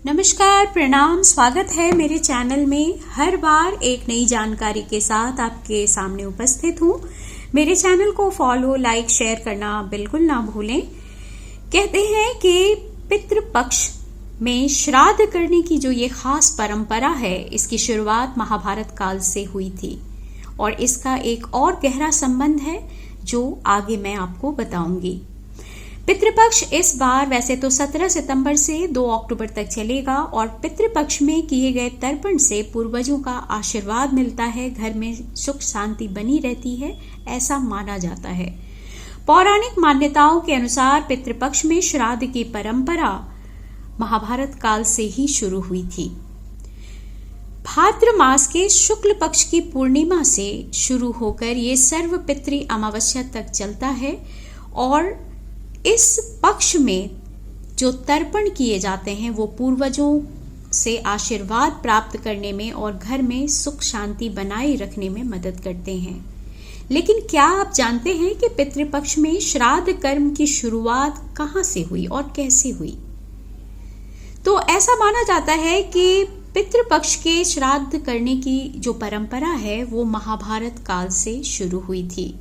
नमस्कार, प्रणाम, स्वागत है मेरे चैनल में। हर बार एक नई जानकारी के साथ आपके सामने उपस्थित हूँ। मेरे चैनल को फॉलो, लाइक, शेयर करना बिल्कुल ना भूलें। कहते हैं कि पितृपक्ष में श्राद्ध करने की जो ये खास परंपरा है, इसकी शुरुआत महाभारत काल से हुई थी और इसका एक और गहरा संबंध है जो आगे मैं आपको बताऊंगी। पितृपक्ष इस बार वैसे तो 17 सितंबर से 2 अक्टूबर तक चलेगा और पितृपक्ष में किए गए तर्पण से पूर्वजों का आशीर्वाद मिलता है, घर में सुख शांति बनी रहती है, ऐसा माना जाता है। पौराणिक मान्यताओं के अनुसार पितृपक्ष में श्राद्ध की परंपरा महाभारत काल से ही शुरू हुई थी। भाद्र मास के शुक्ल पक्ष की पूर्णिमा से शुरू होकर ये सर्व पितृ अमावस्या तक चलता है और इस पक्ष में जो तर्पण किए जाते हैं वो पूर्वजों से आशीर्वाद प्राप्त करने में और घर में सुख शांति बनाए रखने में मदद करते हैं। लेकिन क्या आप जानते हैं कि पितृपक्ष में श्राद्ध कर्म की शुरुआत कहां से हुई और कैसे हुई? तो ऐसा माना जाता है कि पितृपक्ष के श्राद्ध करने की जो परंपरा है वो महाभारत काल से शुरू हुई थी।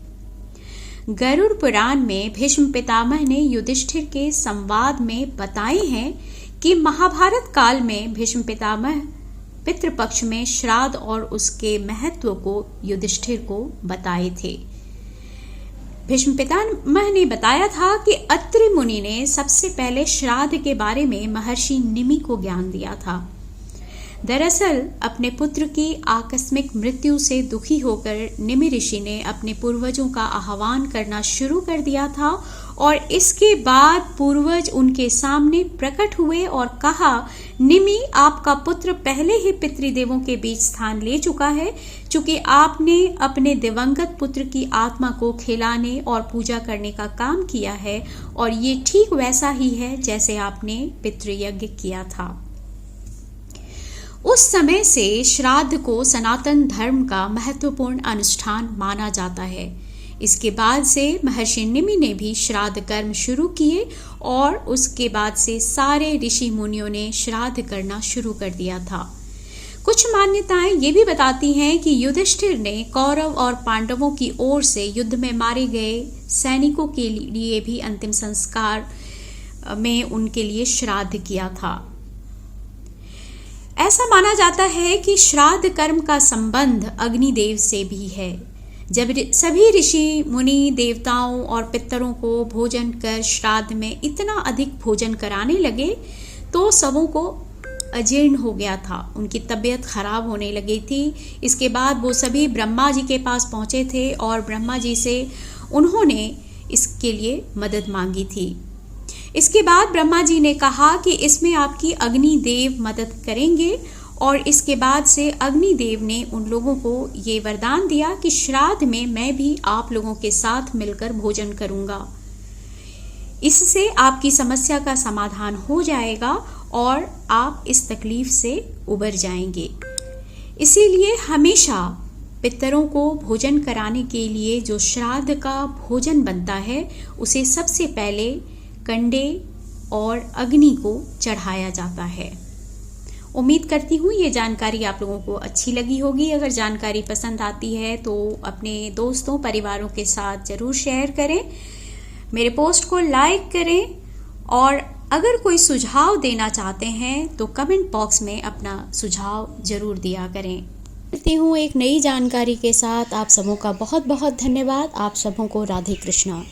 गरुड़ पुराण में भीष्म पितामह ने युधिष्ठिर के संवाद में बताए हैं कि महाभारत काल में भीष्म पितामह पितृपक्ष में श्राद्ध और उसके महत्व को युधिष्ठिर को बताए थे। भीष्म पितामह ने बताया था कि अत्रि मुनि ने सबसे पहले श्राद्ध के बारे में महर्षि निमि को ज्ञान दिया था। दरअसल अपने पुत्र की आकस्मिक मृत्यु से दुखी होकर निमि ऋषि ने अपने पूर्वजों का आह्वान करना शुरू कर दिया था और इसके बाद पूर्वज उनके सामने प्रकट हुए और कहा, निमि, आपका पुत्र पहले ही पितृदेवों के बीच स्थान ले चुका है, चूंकि आपने अपने दिवंगत पुत्र की आत्मा को खिलाने और पूजा करने का काम किया है और ये ठीक वैसा ही है जैसे आपने पितृयज्ञ किया था। उस समय से श्राद्ध को सनातन धर्म का महत्वपूर्ण अनुष्ठान माना जाता है। इसके बाद से महर्षि निमि ने भी श्राद्ध कर्म शुरू किए और उसके बाद से सारे ऋषि मुनियों ने श्राद्ध करना शुरू कर दिया था। कुछ मान्यताएं ये भी बताती हैं कि युधिष्ठिर ने कौरव और पांडवों की ओर से युद्ध में मारे गए सैनिकों के लिए भी अंतिम संस्कार में उनके लिए श्राद्ध किया था। ऐसा माना जाता है कि श्राद्ध कर्म का संबंध अग्निदेव से भी है। जब सभी ऋषि मुनि देवताओं और पितरों को भोजन कर श्राद्ध में इतना अधिक भोजन कराने लगे तो सबों को अजीर्ण हो गया था, उनकी तबीयत खराब होने लगी थी। इसके बाद वो सभी ब्रह्मा जी के पास पहुंचे थे और ब्रह्मा जी से उन्होंने इसके लिए मदद मांगी थी। इसके बाद ब्रह्मा जी ने कहा कि इसमें आपकी अग्निदेव मदद करेंगे और इसके बाद से अग्निदेव ने उन लोगों को ये वरदान दिया कि श्राद्ध में मैं भी आप लोगों के साथ मिलकर भोजन करूंगा। इससे आपकी समस्या का समाधान हो जाएगा और आप इस तकलीफ से उबर जाएंगे। इसीलिए हमेशा पितरों को भोजन कराने के लिए जो श्राद्ध का भोजन बनता है उसे सबसे पहले कंडे और अग्नि को चढ़ाया जाता है। उम्मीद करती हूँ ये जानकारी आप लोगों को अच्छी लगी होगी। अगर जानकारी पसंद आती है तो अपने दोस्तों परिवारों के साथ ज़रूर शेयर करें, मेरे पोस्ट को लाइक करें और अगर कोई सुझाव देना चाहते हैं तो कमेंट बॉक्स में अपना सुझाव ज़रूर दिया करें। करती हूँ एक नई जानकारी के साथ। आप सबों का बहुत बहुत धन्यवाद। आप सबों को राधे कृष्णा।